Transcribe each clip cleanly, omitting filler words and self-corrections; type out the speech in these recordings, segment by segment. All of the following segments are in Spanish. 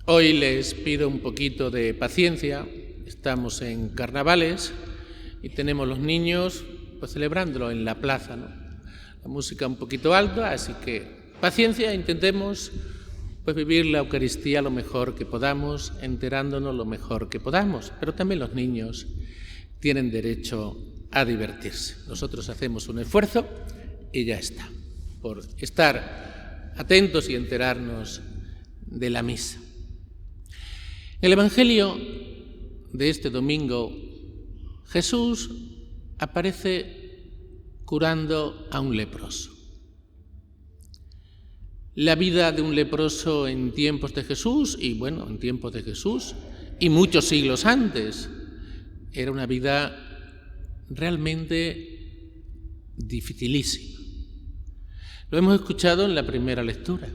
Hoy les pido un poquito de paciencia. Estamos en carnavales y tenemos los niños pues celebrándolo en la plaza, ¿no? La música un poquito alta, así que paciencia, intentemos pues vivir la Eucaristía lo mejor que podamos, enterándonos lo mejor que podamos, pero también los niños tienen derecho a divertirse. Nosotros hacemos un esfuerzo y ya está, por estar atentos y enterarnos de la misa. En el Evangelio de este domingo, Jesús aparece curando a un leproso. La vida de un leproso en tiempos de Jesús, en tiempos de Jesús y muchos siglos antes, era una vida realmente dificilísima. Lo hemos escuchado en la primera lectura.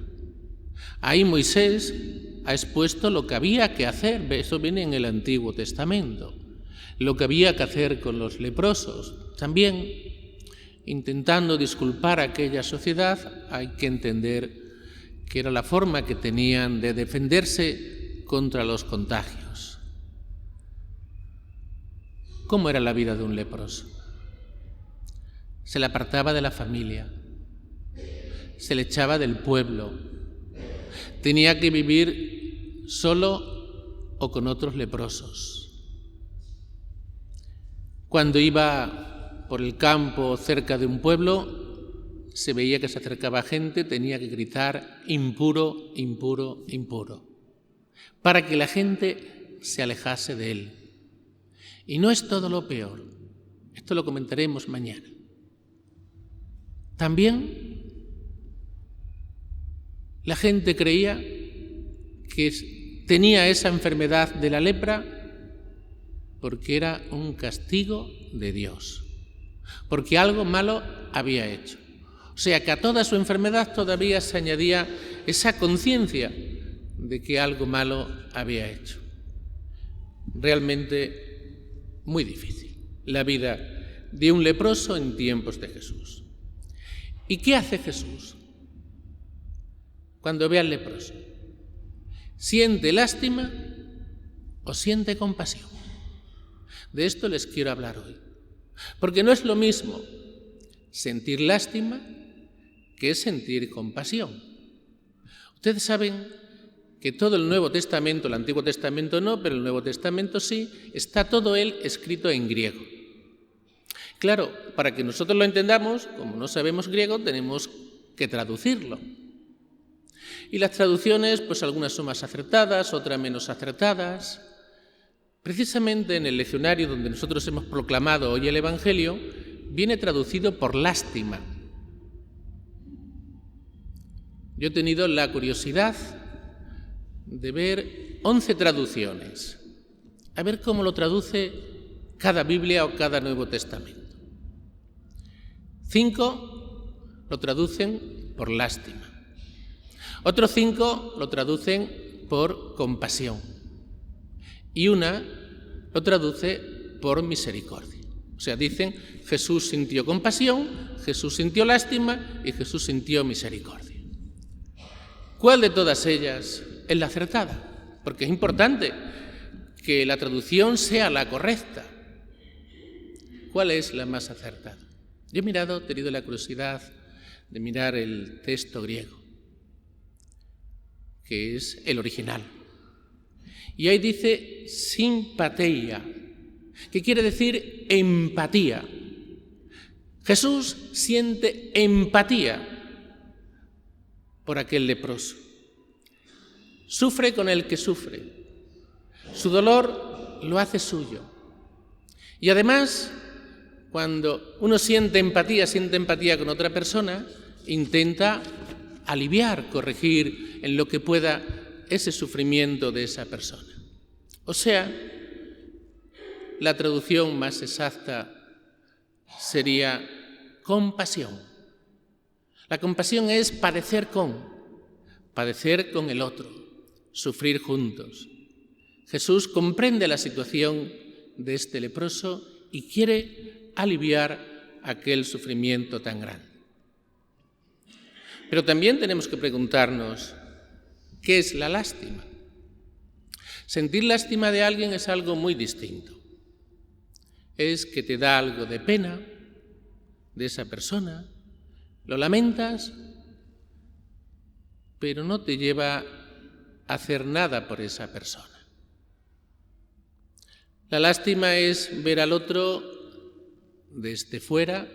Ahí Moisés ha expuesto lo que había que hacer, eso viene en el Antiguo Testamento, lo que había que hacer con los leprosos. También, intentando disculpar a aquella sociedad, hay que entender que era la forma que tenían de defenderse contra los contagios. ¿Cómo era la vida de un leproso? Se le apartaba de la familia, se le echaba del pueblo, tenía que vivir solo o con otros leprosos. Cuando iba por el campo cerca de un pueblo, se veía que se acercaba gente, tenía que gritar impuro, impuro, impuro, para que la gente se alejase de él. Y no es todo lo peor, esto lo comentaremos mañana. También la gente creía que tenía esa enfermedad de la lepra porque era un castigo de Dios, porque algo malo había hecho. O sea que a toda su enfermedad todavía se añadía esa conciencia de que algo malo había hecho. Realmente muy difícil la vida de un leproso en tiempos de Jesús. ¿Y qué hace Jesús cuando ve al leproso? ¿Siente lástima o siente compasión? De esto les quiero hablar hoy, porque no es lo mismo sentir lástima que sentir compasión. Ustedes saben que todo el Nuevo Testamento, el Antiguo Testamento no, pero el Nuevo Testamento sí, está todo él escrito en griego. Claro, para que nosotros lo entendamos, como no sabemos griego, tenemos que traducirlo. Y las traducciones, pues algunas son más acertadas, otras menos acertadas. Precisamente en el leccionario donde nosotros hemos proclamado hoy el Evangelio, viene traducido por lástima. Yo he tenido la curiosidad de ver 11 traducciones, a ver cómo lo traduce cada Biblia o cada Nuevo Testamento. 5 lo traducen por lástima. Otros 5 lo traducen por compasión. Y una lo traduce por misericordia. O sea, dicen Jesús sintió compasión, Jesús sintió lástima y Jesús sintió misericordia. ¿Cuál de todas ellas es la acertada? Porque es importante que la traducción sea la correcta. ¿Cuál es la más acertada? Yo he tenido la curiosidad de mirar el texto griego, que es el original. Y ahí dice simpatia, que quiere decir empatía. Jesús siente empatía por aquel leproso. Sufre con el que sufre. Su dolor lo hace suyo. Y además, cuando uno siente empatía con otra persona, intenta aliviar, corregir en lo que pueda ese sufrimiento de esa persona. O sea, la traducción más exacta sería compasión. La compasión es padecer con el otro, sufrir juntos. Jesús comprende la situación de este leproso y quiere aliviar aquel sufrimiento tan grande. Pero también tenemos que preguntarnos, ¿qué es la lástima? Sentir lástima de alguien es algo muy distinto. Es que te da algo de pena de esa persona, lo lamentas, pero no te lleva a hacer nada por esa persona. La lástima es ver al otro desde fuera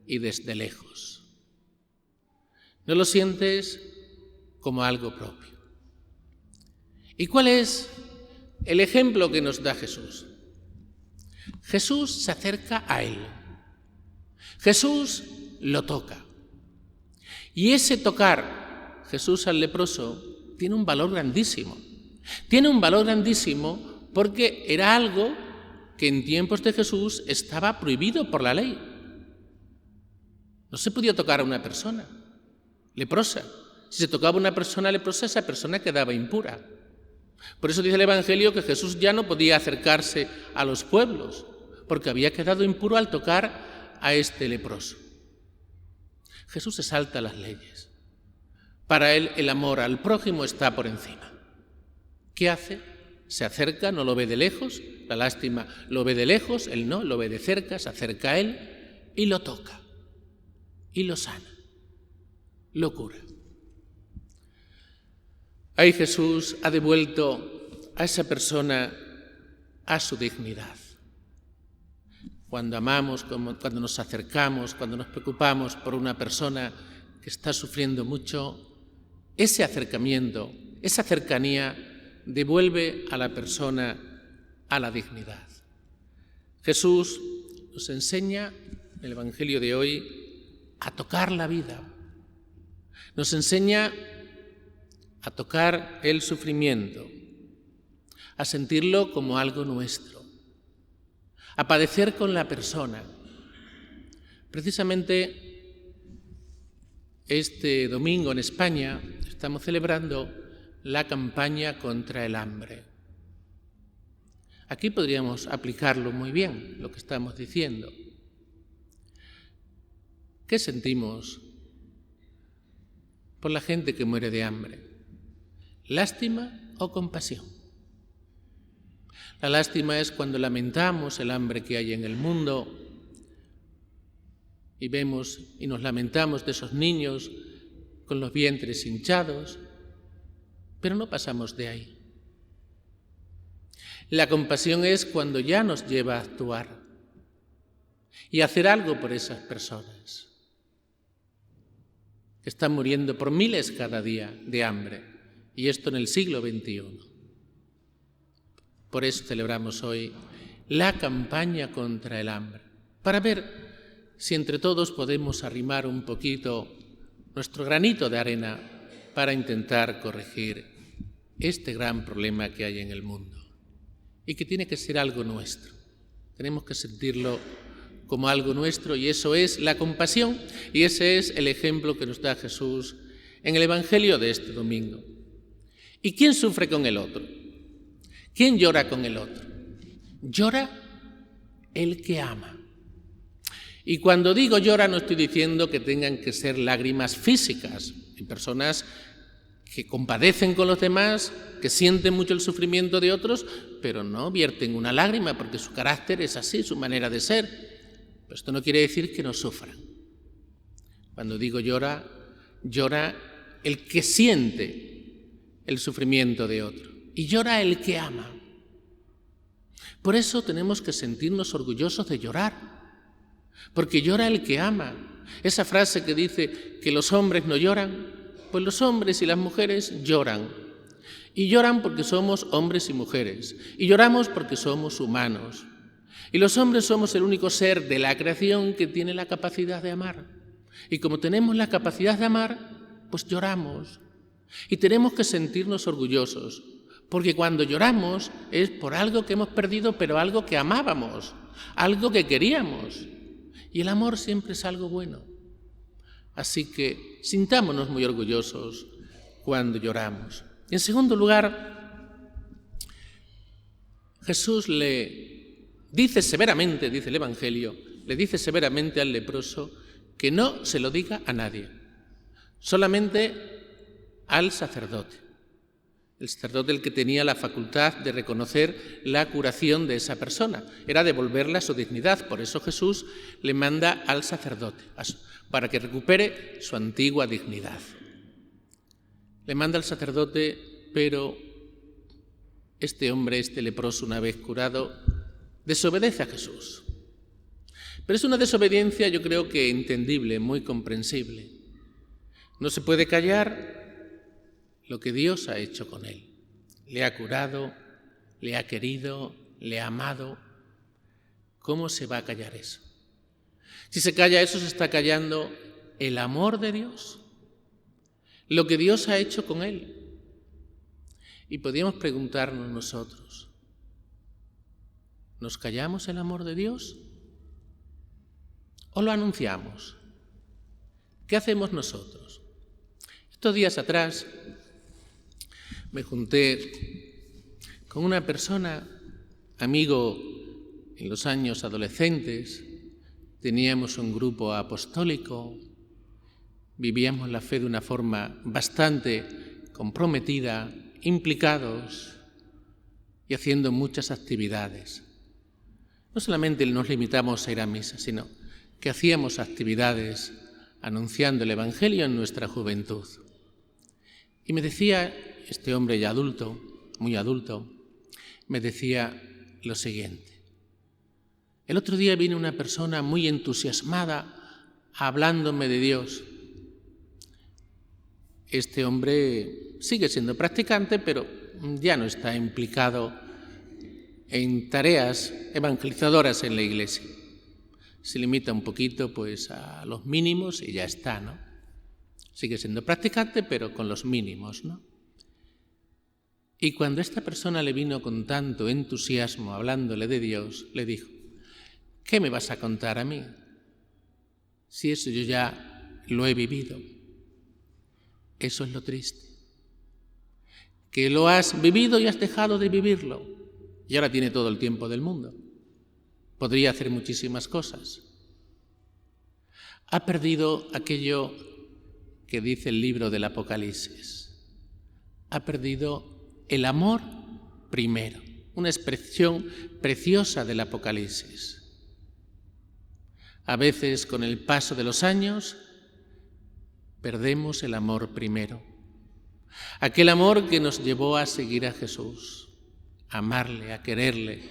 y desde lejos. No lo sientes como algo propio. ¿Y cuál es el ejemplo que nos da Jesús? Jesús se acerca a él. Jesús lo toca. Y ese tocar Jesús al leproso tiene un valor grandísimo. Tiene un valor grandísimo porque era algo que en tiempos de Jesús estaba prohibido por la ley. No se podía tocar a una persona leprosa. Si se tocaba a una persona leprosa, esa persona quedaba impura. Por eso dice el Evangelio que Jesús ya no podía acercarse a los pueblos, porque había quedado impuro al tocar a este leproso. Jesús se salta las leyes. Para él el amor al prójimo está por encima. ¿Qué hace? Se acerca, no lo ve de lejos, la lástima lo ve de lejos, él no, lo ve de cerca, se acerca a él y lo toca, y lo sana, lo cura. Ahí Jesús ha devuelto a esa persona a su dignidad. Cuando amamos, cuando nos acercamos, cuando nos preocupamos por una persona que está sufriendo mucho, ese acercamiento, esa cercanía devuelve a la persona a la dignidad. Jesús nos enseña en el Evangelio de hoy a tocar la vida. Nos enseña a tocar el sufrimiento, a sentirlo como algo nuestro, a padecer con la persona. Precisamente este domingo en España estamos celebrando la campaña contra el hambre. Aquí podríamos aplicarlo muy bien, lo que estamos diciendo. ¿Qué sentimos por la gente que muere de hambre? ¿Lástima o compasión? La lástima es cuando lamentamos el hambre que hay en el mundo y vemos y nos lamentamos de esos niños con los vientres hinchados, pero no pasamos de ahí. La compasión es cuando ya nos lleva a actuar y a hacer algo por esas personas que están muriendo por miles cada día de hambre. Y esto en el siglo XXI. Por eso celebramos hoy la campaña contra el hambre, para ver si entre todos podemos arrimar un poquito nuestro granito de arena para intentar corregir este gran problema que hay en el mundo y que tiene que ser algo nuestro. Tenemos que sentirlo como algo nuestro y eso es la compasión y ese es el ejemplo que nos da Jesús en el Evangelio de este domingo. ¿Y quién sufre con el otro? ¿Quién llora con el otro? Llora el que ama. Y cuando digo llora no estoy diciendo que tengan que ser lágrimas físicas. Hay personas que compadecen con los demás, que sienten mucho el sufrimiento de otros, pero no vierten una lágrima porque su carácter es así, su manera de ser. Pero esto no quiere decir que no sufran. Cuando digo llora, llora el que siente el sufrimiento de otro. Y llora el que ama. Por eso tenemos que sentirnos orgullosos de llorar. Porque llora el que ama. Esa frase que dice que los hombres no lloran, pues los hombres y las mujeres lloran. Y lloran porque somos hombres y mujeres. Y lloramos porque somos humanos. Y los hombres somos el único ser de la creación que tiene la capacidad de amar. Y como tenemos la capacidad de amar, pues lloramos. Y tenemos que sentirnos orgullosos, porque cuando lloramos es por algo que hemos perdido, pero algo que amábamos, algo que queríamos. Y el amor siempre es algo bueno. Así que sintámonos muy orgullosos cuando lloramos. En segundo lugar, Jesús le dice severamente, dice el Evangelio, le dice severamente al leproso que no se lo diga a nadie, solamente al sacerdote. el sacerdote el que tenía la facultad de reconocer la curación de esa persona, era devolverle su dignidad. Por eso Jesús le manda al sacerdote, para que recupere su antigua dignidad. Le manda al sacerdote, pero este hombre, este leproso, una vez curado, desobedece a Jesús. Pero es una desobediencia, yo creo que entendible, muy comprensible. No se puede callar lo que Dios ha hecho con él. Le ha curado, le ha querido, le ha amado. ¿Cómo se va a callar eso? Si se calla eso, se está callando el amor de Dios, lo que Dios ha hecho con él. Y podríamos preguntarnos nosotros, ¿nos callamos el amor de Dios o lo anunciamos? ¿Qué hacemos nosotros? Estos días atrás me junté con una persona, amigo en los años adolescentes, teníamos un grupo apostólico, vivíamos la fe de una forma bastante comprometida, implicados y haciendo muchas actividades. No solamente nos limitamos a ir a misa, sino que hacíamos actividades anunciando el Evangelio en nuestra juventud. Y me decía este hombre ya adulto, muy adulto, me decía lo siguiente. El otro día vino una persona muy entusiasmada hablándome de Dios. Este hombre sigue siendo practicante, pero ya no está implicado en tareas evangelizadoras en la Iglesia. Se limita un poquito pues a los mínimos y ya está, ¿no? Sigue siendo practicante, pero con los mínimos, ¿no? Y cuando esta persona le vino con tanto entusiasmo hablándole de Dios, le dijo, ¿qué me vas a contar a mí? Si eso yo ya lo he vivido. Eso es lo triste. Que lo has vivido y has dejado de vivirlo. Y ahora tiene todo el tiempo del mundo. Podría hacer muchísimas cosas. Ha perdido aquello que dice el libro del Apocalipsis. Ha perdido el amor primero, una expresión preciosa del Apocalipsis. A veces, con el paso de los años, perdemos el amor primero. Aquel amor que nos llevó a seguir a Jesús, a amarle, a quererle,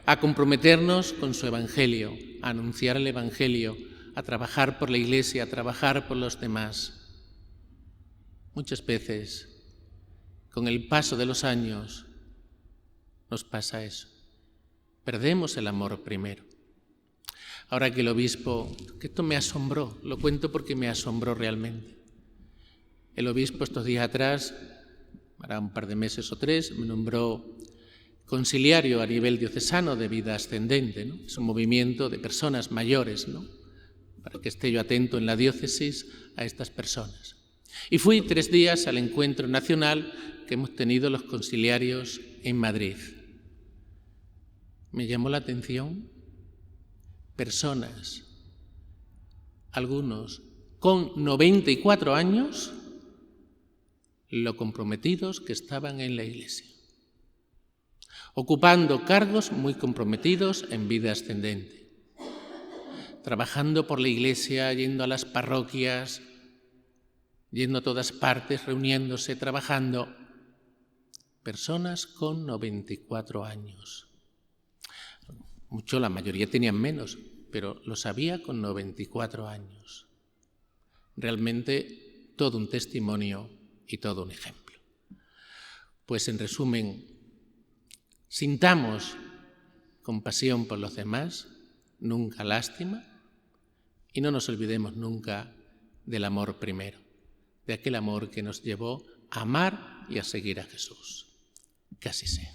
a comprometernos con su Evangelio, a anunciar el Evangelio, a trabajar por la Iglesia, a trabajar por los demás. Muchas veces, con el paso de los años, nos pasa eso. Perdemos el amor primero. Ahora que el obispo, que esto me asombró, lo cuento porque me asombró realmente. El obispo estos días atrás, para un par de meses o 3, me nombró conciliario a nivel diocesano de vida ascendente, ¿no? Es un movimiento de personas mayores, ¿no? Para que esté yo atento en la diócesis a estas personas. Y fui 3 días al encuentro nacional que hemos tenido los conciliarios en Madrid. Me llamó la atención personas, algunos con 94 años, lo comprometidos que estaban en la Iglesia, ocupando cargos muy comprometidos en vida ascendente, trabajando por la Iglesia, yendo a las parroquias, yendo a todas partes, reuniéndose, trabajando. Personas con 94 años. Mucho, la mayoría tenían menos, pero los había con 94 años. Realmente todo un testimonio y todo un ejemplo. Pues en resumen, sintamos compasión por los demás, nunca lástima, y no nos olvidemos nunca del amor primero, de aquel amor que nos llevó a amar y a seguir a Jesús. Que así sea.